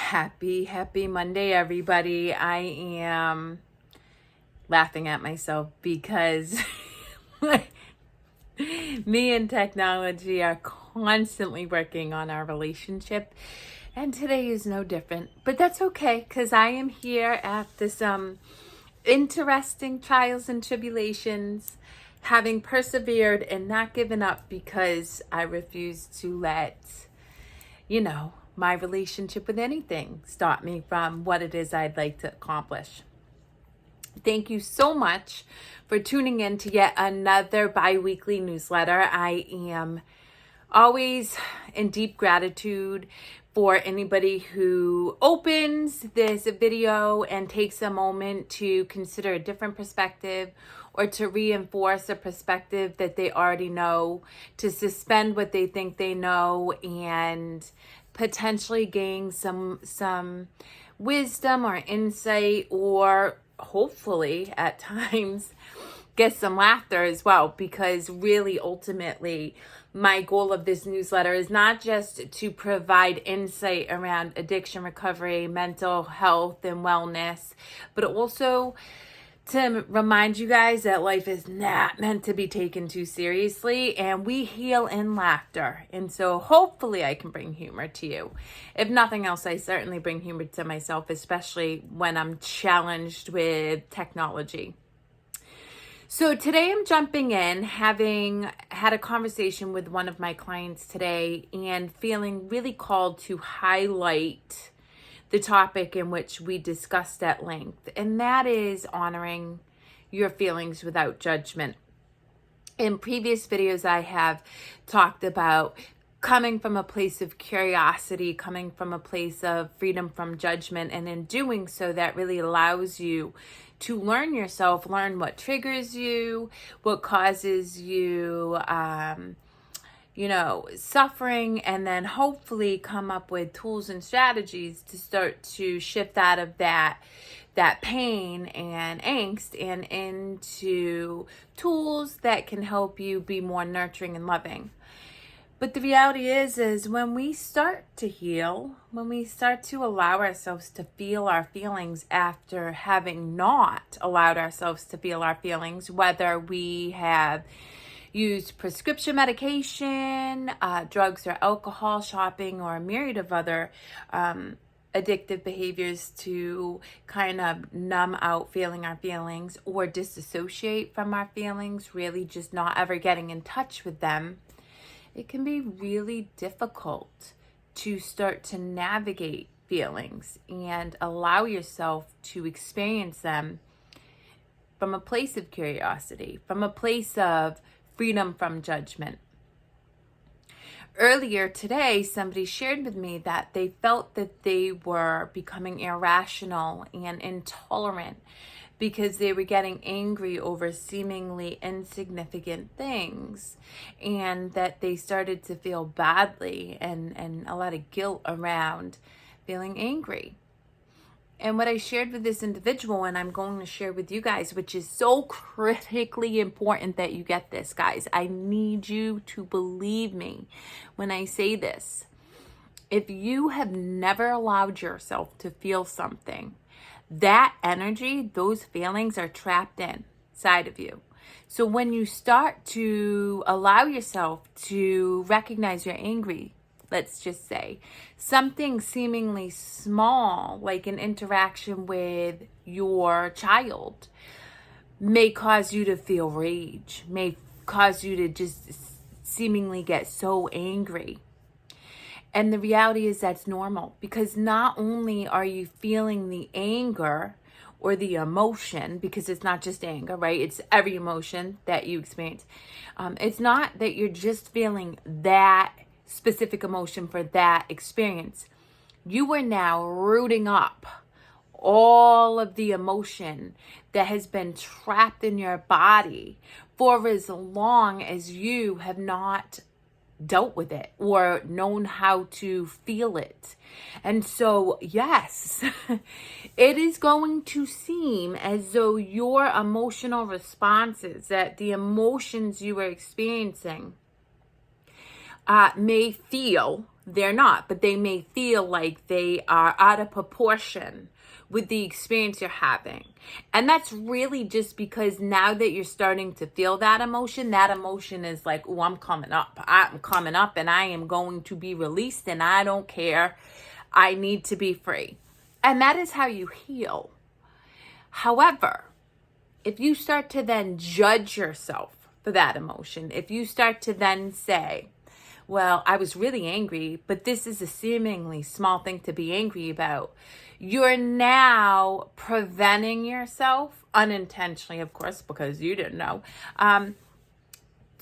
Happy Monday, everybody. I am laughing at myself because me and technology are constantly working on our relationship, and today is no different. But that's okay, because I am here after some interesting trials and tribulations, having persevered and not given up because I refuse to let my relationship with anything stop me from what it is I'd like to accomplish. Thank you so much for tuning in to yet another bi-weekly newsletter. I am always in deep gratitude for anybody who opens this video and takes a moment to consider a different perspective or to reinforce a perspective that they already know, to suspend what they think they know and potentially gain some wisdom or insight, or hopefully at times get some laughter as well, because really ultimately my goal of this newsletter is not just to provide insight around addiction recovery, mental health and wellness, but also to remind you guys that life is not meant to be taken too seriously, and we heal in laughter. And so hopefully I can bring humor to you. If nothing else, I certainly bring humor to myself, especially when I'm challenged with technology. So today I'm jumping in, having had a conversation with one of my clients today and feeling really called to highlight the topic in which we discussed at length, and that is honoring your feelings without judgment. In previous videos, I have talked about coming from a place of curiosity, coming from a place of freedom from judgment, and in doing so, that really allows you to learn yourself, learn what triggers you, what causes you suffering, and then hopefully come up with tools and strategies to start to shift out of that pain and angst and into tools that can help you be more nurturing and loving. But the reality is when we start to heal, when we start to allow ourselves to feel our feelings after having not allowed ourselves to feel our feelings, whether we have used prescription medication, drugs or alcohol, shopping, or a myriad of other addictive behaviors to kind of numb out feeling our feelings or disassociate from our feelings, really just not ever getting in touch with them, it can be really difficult to start to navigate feelings and allow yourself to experience them from a place of curiosity, from a place of freedom from judgment. Earlier today, somebody shared with me that they felt that they were becoming irrational and intolerant because they were getting angry over seemingly insignificant things, and that they started to feel badly and a lot of guilt around feeling angry. And what I shared with this individual, and I'm going to share with you guys, which is so critically important that you get this, guys. I need you to believe me when I say this. If you have never allowed yourself to feel something, that energy, those feelings are trapped inside of you. So when you start to allow yourself to recognize you're angry, let's just say, something seemingly small, like an interaction with your child, may cause you to feel rage, may cause you to just seemingly get so angry. And the reality is that's normal, because not only are you feeling the anger or the emotion, because it's not just anger, right? It's every emotion that you experience. It's not that you're just feeling that specific emotion for that experience. You are now rooting up all of the emotion that has been trapped in your body for as long as you have not dealt with it or known how to feel it. And so, yes, it is going to seem as though your emotional responses, that the emotions you are experiencing may feel they're not, but they may feel like they are out of proportion with the experience you're having. And that's really just because now that you're starting to feel that emotion is like, oh, I'm coming up and I am going to be released and I don't care. I need to be free. And that is how you heal. However, if you start to then judge yourself for that emotion, if you start to then say, well, I was really angry, but this is a seemingly small thing to be angry about, you're now preventing yourself, unintentionally, of course, because you didn't know,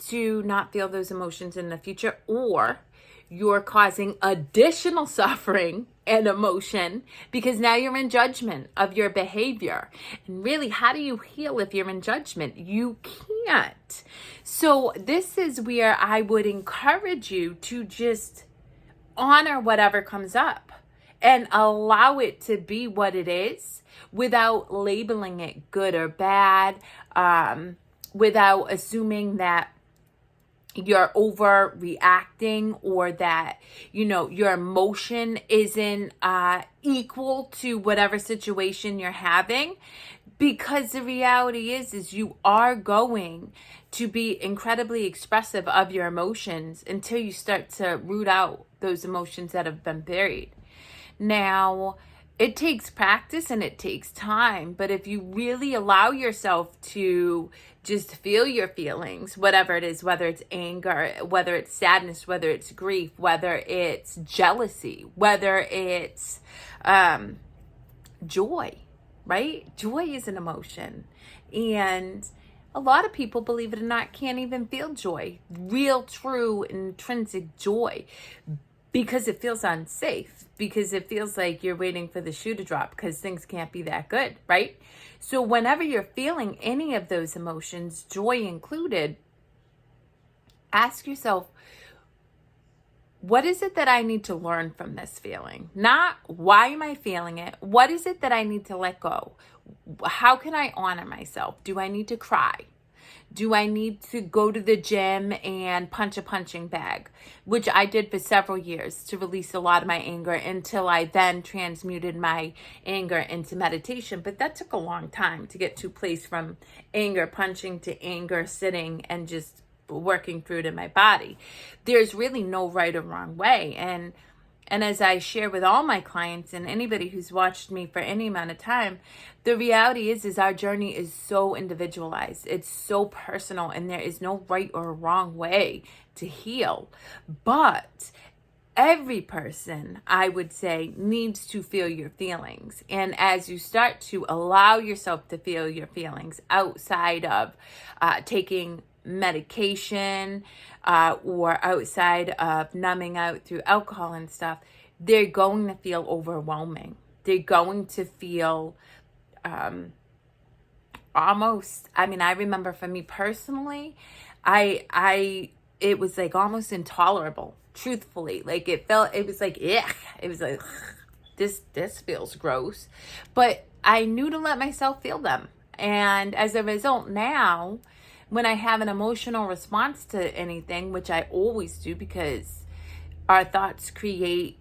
to not feel those emotions in the future, or you're causing additional suffering and emotion because now you're in judgment of your behavior. And really, how do you heal if you're in judgment? You can't. So this is where I would encourage you to just honor whatever comes up and allow it to be what it is without labeling it good or bad, without assuming that you're overreacting or that, your emotion isn't equal to whatever situation you're having. Because the reality is you are going to be incredibly expressive of your emotions until you start to root out those emotions that have been buried. Now, it takes practice and it takes time, but if you really allow yourself to just feel your feelings, whatever it is, whether it's anger, whether it's sadness, whether it's grief, whether it's jealousy, whether it's joy, right? Joy is an emotion. And a lot of people, believe it or not, can't even feel joy, real, true, intrinsic joy, because it feels unsafe, because it feels like you're waiting for the shoe to drop because things can't be that good, right? So whenever you're feeling any of those emotions, joy included, ask yourself, what is it that I need to learn from this feeling? Not why am I feeling it? What is it that I need to let go? How can I honor myself? Do I need to cry? Do I need to go to the gym and punch a punching bag? Which I did for several years to release a lot of my anger until I then transmuted my anger into meditation. But that took a long time to get to a place from anger punching to anger sitting and just working through it in my body. There's really no right or wrong way. And as I share with all my clients and anybody who's watched me for any amount of time, the reality is our journey is so individualized. It's so personal, and there is no right or wrong way to heal. But every person, I would say, needs to feel your feelings. And as you start to allow yourself to feel your feelings outside of taking medication or outside of numbing out through alcohol and stuff, they're going to feel overwhelming. They're going to feel almost, I remember for me personally, it was like almost intolerable, truthfully. Like it was like, ugh. It was like, this feels gross. But I knew to let myself feel them. And as a result now, when I have an emotional response to anything, which I always do because our thoughts create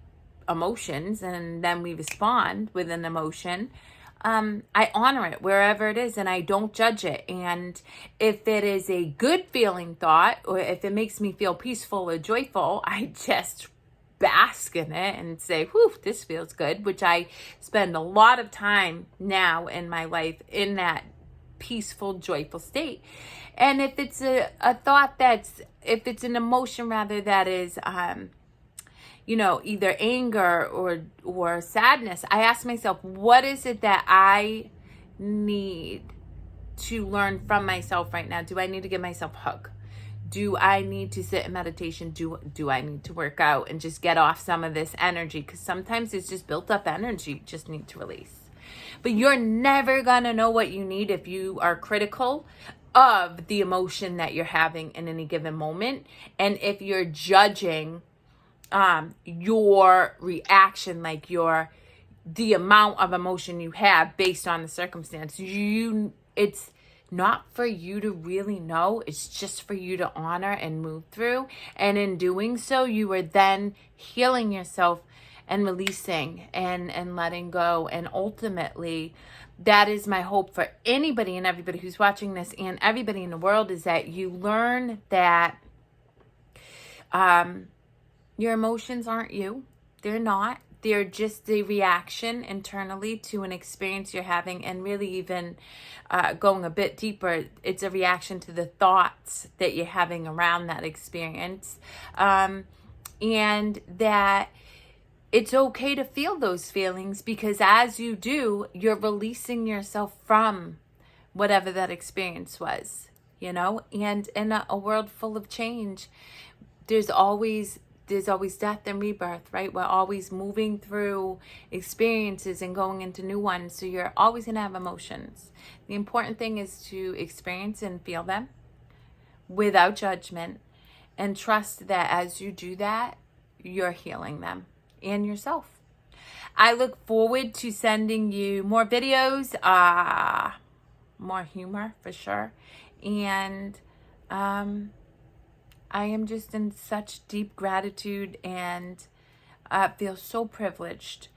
emotions and then we respond with an emotion, I honor it wherever it is and I don't judge it. And if it is a good feeling thought or if it makes me feel peaceful or joyful, I just bask in it and say, whew, this feels good, which I spend a lot of time now in my life in that peaceful, joyful state. And if it's a thought if it's an emotion rather that is, either anger or sadness, I ask myself, what is it that I need to learn from myself right now? Do I need to give myself a hug? Do I need to sit in meditation? Do I need to work out and just get off some of this energy? Because sometimes it's just built up energy you just need to release. But you're never going to know what you need if you are critical of the emotion that you're having in any given moment. And if you're judging your reaction, like the amount of emotion you have based on the circumstance, it's not for you to really know. It's just for you to honor and move through. And in doing so, you are then healing yourself and releasing and letting go. And ultimately, that is my hope for anybody and everybody who's watching this and everybody in the world, is that you learn that your emotions aren't you. They're not. They're just a reaction internally to an experience you're having, and really even going a bit deeper, it's a reaction to the thoughts that you're having around that experience. And that it's okay to feel those feelings, because as you do, you're releasing yourself from whatever that experience was, you know? And in a world full of change, there's always death and rebirth, right? We're always moving through experiences and going into new ones. So you're always going to have emotions. The important thing is to experience and feel them without judgment, and trust that as you do that, you're healing them and yourself. I look forward to sending you more videos, more humor for sure. And I am just in such deep gratitude and feel so privileged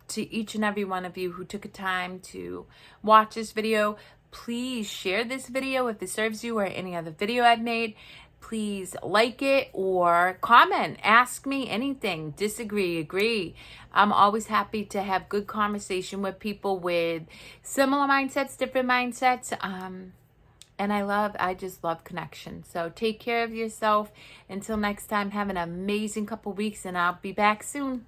to each and every one of you who took a time to watch this video. Please share this video if it serves you, or any other video I've made. Please like it or comment. Ask me anything. Disagree, agree. I'm always happy to have good conversation with people with similar mindsets, different mindsets. And I just love connection. So take care of yourself. Until next time, have an amazing couple weeks, and I'll be back soon.